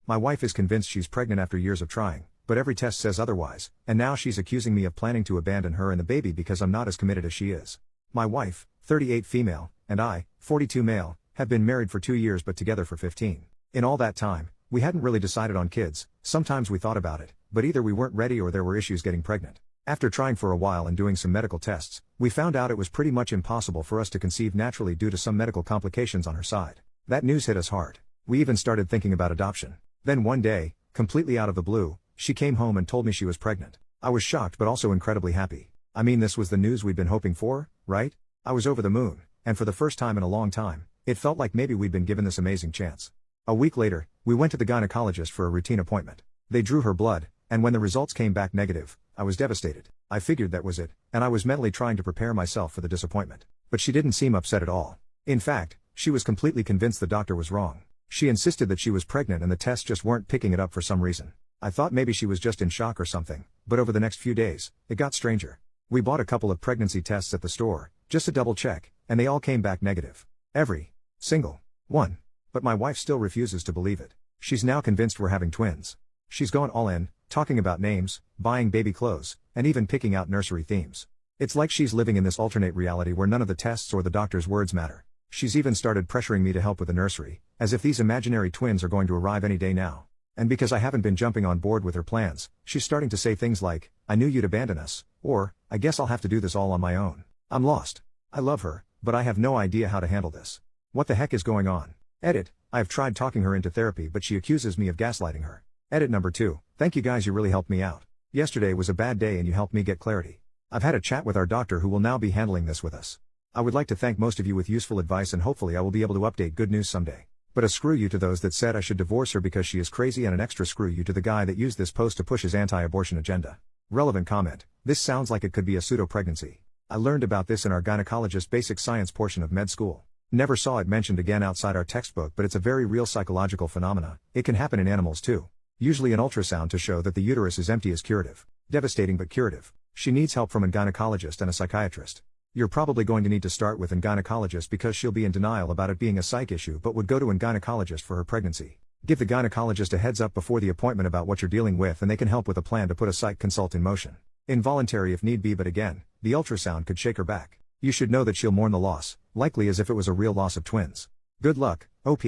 My wife is convinced she's pregnant after years of trying, but every test says otherwise, and now she's accusing me of planning to abandon her and the baby because I'm not as committed as she is. My wife, 38 female, and I, 42 male, have been married for 2 years but together for 15. In all that time, we hadn't really decided on kids. Sometimes we thought about it, but either we weren't ready or there were issues getting pregnant. After trying for a while and doing some medical tests, we found out it was pretty much impossible for us to conceive naturally due to some medical complications on her side. That news hit us hard. We even started thinking about adoption. Then one day, completely out of the blue, she came home and told me she was pregnant. I was shocked but also incredibly happy. I mean, this was the news we'd been hoping for, right? I was over the moon, and for the first time in a long time, it felt like maybe we'd been given this amazing chance. A week later, we went to the gynecologist for a routine appointment. They drew her blood, and when the results came back negative, I was devastated. I figured that was it, and I was mentally trying to prepare myself for the disappointment. But she didn't seem upset at all. In fact, she was completely convinced the doctor was wrong. She insisted that she was pregnant and the tests just weren't picking it up for some reason. I thought maybe she was just in shock or something, but over the next few days, it got stranger. We bought a couple of pregnancy tests at the store, just to double check, and they all came back negative. Every single one. But my wife still refuses to believe it. She's now convinced we're having twins. She's gone all in, talking about names, buying baby clothes, and even picking out nursery themes. It's like she's living in this alternate reality where none of the tests or the doctor's words matter. She's even started pressuring me to help with the nursery, as if these imaginary twins are going to arrive any day now. And because I haven't been jumping on board with her plans, she's starting to say things like, "I knew you'd abandon us," or, "I guess I'll have to do this all on my own." I'm lost. I love her, but I have no idea how to handle this. What the heck is going on? Edit. I have tried talking her into therapy but she accuses me of gaslighting her. Edit number 2. Thank you guys, you really helped me out. Yesterday was a bad day and you helped me get clarity. I've had a chat with our doctor who will now be handling this with us. I would like to thank most of you with useful advice and hopefully I will be able to update good news someday. But a screw you to those that said I should divorce her because she is crazy, and an extra screw you to the guy that used this post to push his anti-abortion agenda. Relevant comment. This sounds like it could be a pseudo-pregnancy. I learned about this in our gynecologist basic science portion of med school. Never saw it mentioned again outside our textbook, but it's a very real psychological phenomena. It can happen in animals too. Usually an ultrasound to show that the uterus is empty is curative. Devastating but curative. She needs help from a gynecologist and a psychiatrist. You're probably going to need to start with a gynecologist because she'll be in denial about it being a psych issue but would go to a gynecologist for her pregnancy. Give the gynecologist a heads up before the appointment about what you're dealing with and they can help with a plan to put a psych consult in motion. Involuntary if need be, but again, the ultrasound could shake her back. You should know that she'll mourn the loss, likely as if it was a real loss of twins. Good luck, OP.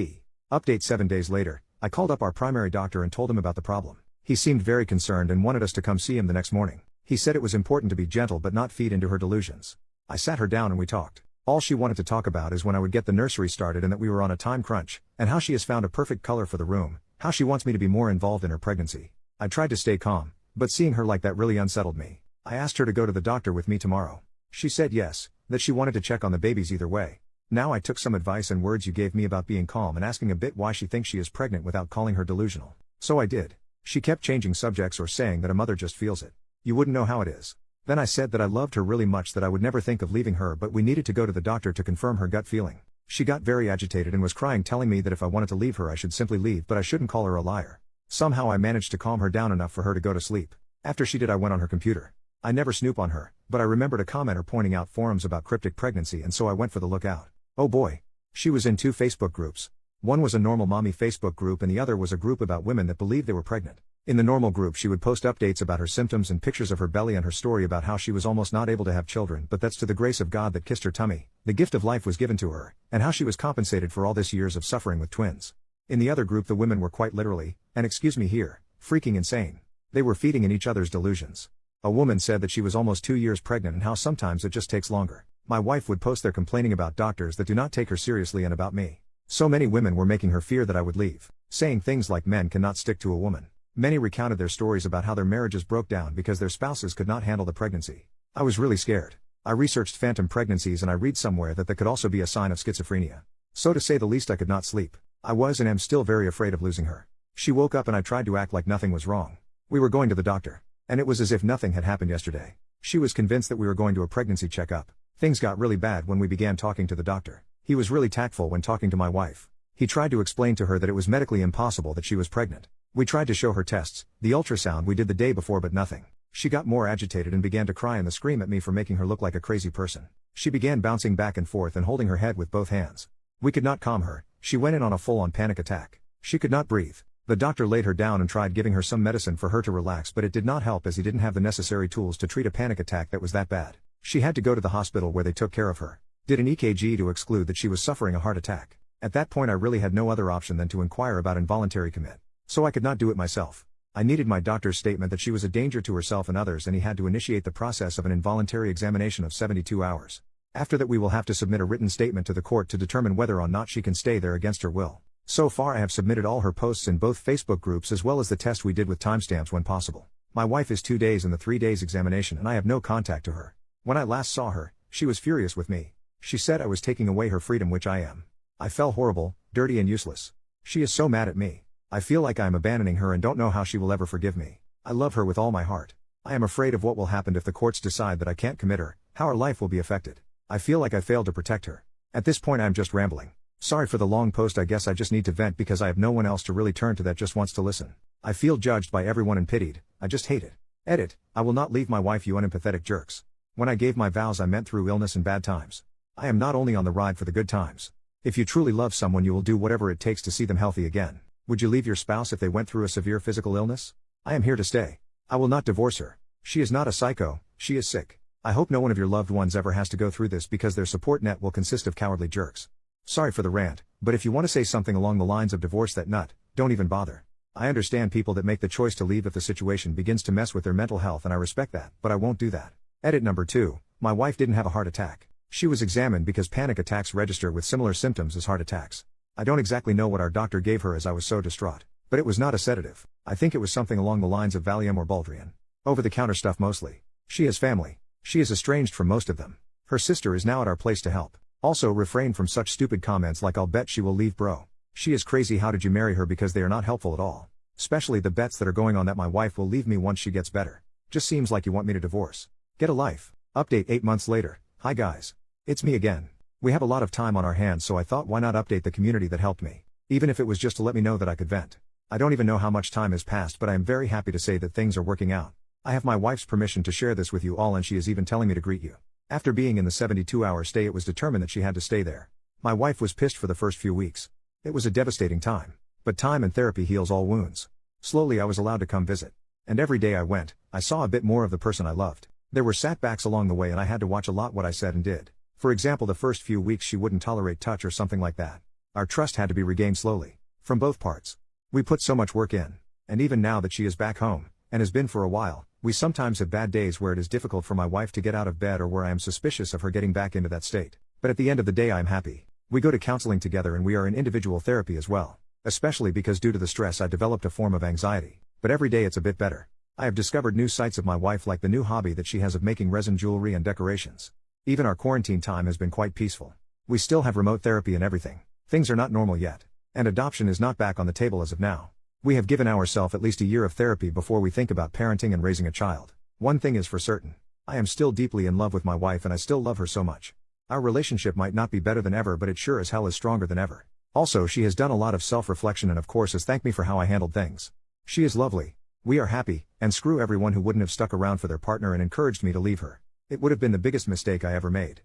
Update 7 days later, I called up our primary doctor and told him about the problem. He seemed very concerned and wanted us to come see him the next morning. He said it was important to be gentle but not feed into her delusions. I sat her down and we talked. All she wanted to talk about is when I would get the nursery started and that we were on a time crunch, and how she has found a perfect color for the room, how she wants me to be more involved in her pregnancy. I tried to stay calm, but seeing her like that really unsettled me. I asked her to go to the doctor with me tomorrow. She said yes, that she wanted to check on the babies either way. Now I took some advice and words you gave me about being calm and asking a bit why she thinks she is pregnant without calling her delusional. So I did. She kept changing subjects or saying that a mother just feels it. You wouldn't know how it is. Then I said that I loved her really much, that I would never think of leaving her, but we needed to go to the doctor to confirm her gut feeling. She got very agitated and was crying, telling me that if I wanted to leave her I should simply leave, but I shouldn't call her a liar. Somehow I managed to calm her down enough for her to go to sleep. After she did, I went on her computer. I never snoop on her, but I remembered a commenter pointing out forums about cryptic pregnancy, and so I went for the lookout. Oh boy. She was in 2 Facebook groups. One was a normal mommy Facebook group and the other was a group about women that believed they were pregnant. In the normal group she would post updates about her symptoms and pictures of her belly and her story about how she was almost not able to have children, but that's to the grace of God that kissed her tummy. The gift of life was given to her, and how she was compensated for all this years of suffering with twins. In the other group the women were quite literally, and excuse me here, freaking insane. They were feeding in each other's delusions. A woman said that she was almost 2 years pregnant and how sometimes it just takes longer. My wife would post there complaining about doctors that do not take her seriously and about me. So many women were making her fear that I would leave, saying things like men cannot stick to a woman. Many recounted their stories about how their marriages broke down because their spouses could not handle the pregnancy. I was really scared. I researched phantom pregnancies and I read somewhere that could also be a sign of schizophrenia. So to say the least I could not sleep. I was and am still very afraid of losing her. She woke up and I tried to act like nothing was wrong. We were going to the doctor. And it was as if nothing had happened yesterday. She was convinced that we were going to a pregnancy checkup. Things got really bad when we began talking to the doctor. He was really tactful when talking to my wife. He tried to explain to her that it was medically impossible that she was pregnant. We tried to show her tests, the ultrasound we did the day before, but nothing. She got more agitated and began to cry and scream at me for making her look like a crazy person. She began bouncing back and forth and holding her head with both hands. We could not calm her. She went in on a full-on panic attack. She could not breathe. The doctor laid her down and tried giving her some medicine for her to relax, but it did not help as he didn't have the necessary tools to treat a panic attack that was that bad. She had to go to the hospital where they took care of her. Did an EKG to exclude that she was suffering a heart attack. At that point I really had no other option than to inquire about involuntary commit. So I could not do it myself. I needed my doctor's statement that she was a danger to herself and others, and he had to initiate the process of an involuntary examination of 72 hours. After that we will have to submit a written statement to the court to determine whether or not she can stay there against her will. So far I have submitted all her posts in both Facebook groups as well as the test we did with timestamps when possible. My wife is 2 days in the 3 days examination and I have no contact to her. When I last saw her, she was furious with me. She said I was taking away her freedom, which I am. I felt horrible, dirty and useless. She is so mad at me. I feel like I am abandoning her and don't know how she will ever forgive me. I love her with all my heart. I am afraid of what will happen if the courts decide that I can't commit her, how her life will be affected. I feel like I failed to protect her. At this point I am just rambling. Sorry for the long post, I guess I just need to vent because I have no one else to really turn to that just wants to listen. I feel judged by everyone and pitied, I just hate it. Edit, I will not leave my wife, you unempathetic jerks. When I gave my vows I meant through illness and bad times. I am not only on the ride for the good times. If you truly love someone you will do whatever it takes to see them healthy again. Would you leave your spouse if they went through a severe physical illness? I am here to stay. I will not divorce her. She is not a psycho, she is sick. I hope no one of your loved ones ever has to go through this because their support net will consist of cowardly jerks. Sorry for the rant, but if you want to say something along the lines of divorce that nut, don't even bother. I understand people that make the choice to leave if the situation begins to mess with their mental health and I respect that, but I won't do that. Edit number 2, my wife didn't have a heart attack. She was examined because panic attacks register with similar symptoms as heart attacks. I don't exactly know what our doctor gave her as I was so distraught, but it was not a sedative. I think it was something along the lines of Valium or Baldrian. Over-the-counter stuff mostly. She has family. She is estranged from most of them. Her sister is now at our place to help. Also refrain from such stupid comments like I'll bet she will leave bro. She is crazy, how did you marry her, because they are not helpful at all. Especially the bets that are going on that my wife will leave me once she gets better. Just seems like you want me to divorce. Get a life. Update 8 months later. Hi guys. It's me again. We have a lot of time on our hands, so I thought why not update the community that helped me. Even if it was just to let me know that I could vent. I don't even know how much time has passed, but I am very happy to say that things are working out. I have my wife's permission to share this with you all and she is even telling me to greet you. After being in the 72-hour stay it was determined that she had to stay there. My wife was pissed for the first few weeks. It was a devastating time. But time and therapy heals all wounds. Slowly I was allowed to come visit. And every day I went, I saw a bit more of the person I loved. There were setbacks along the way and I had to watch a lot what I said and did. For example, the first few weeks she wouldn't tolerate touch or something like that. Our trust had to be regained slowly. From both parts. We put so much work in. And even now that she is back home, and has been for a while, we sometimes have bad days where it is difficult for my wife to get out of bed or where I am suspicious of her getting back into that state. But at the end of the day I am happy. We go to counseling together and we are in individual therapy as well. Especially because due to the stress I developed a form of anxiety. But every day it's a bit better. I have discovered new sides of my wife, like the new hobby that she has of making resin jewelry and decorations. Even our quarantine time has been quite peaceful. We still have remote therapy and everything. Things are not normal yet. And adoption is not back on the table as of now. We have given ourselves at least a year of therapy before we think about parenting and raising a child. One thing is for certain. I am still deeply in love with my wife and I still love her so much. Our relationship might not be better than ever, but it sure as hell is stronger than ever. Also, she has done a lot of self-reflection and of course has thanked me for how I handled things. She is lovely. We are happy, and screw everyone who wouldn't have stuck around for their partner and encouraged me to leave her. It would have been the biggest mistake I ever made.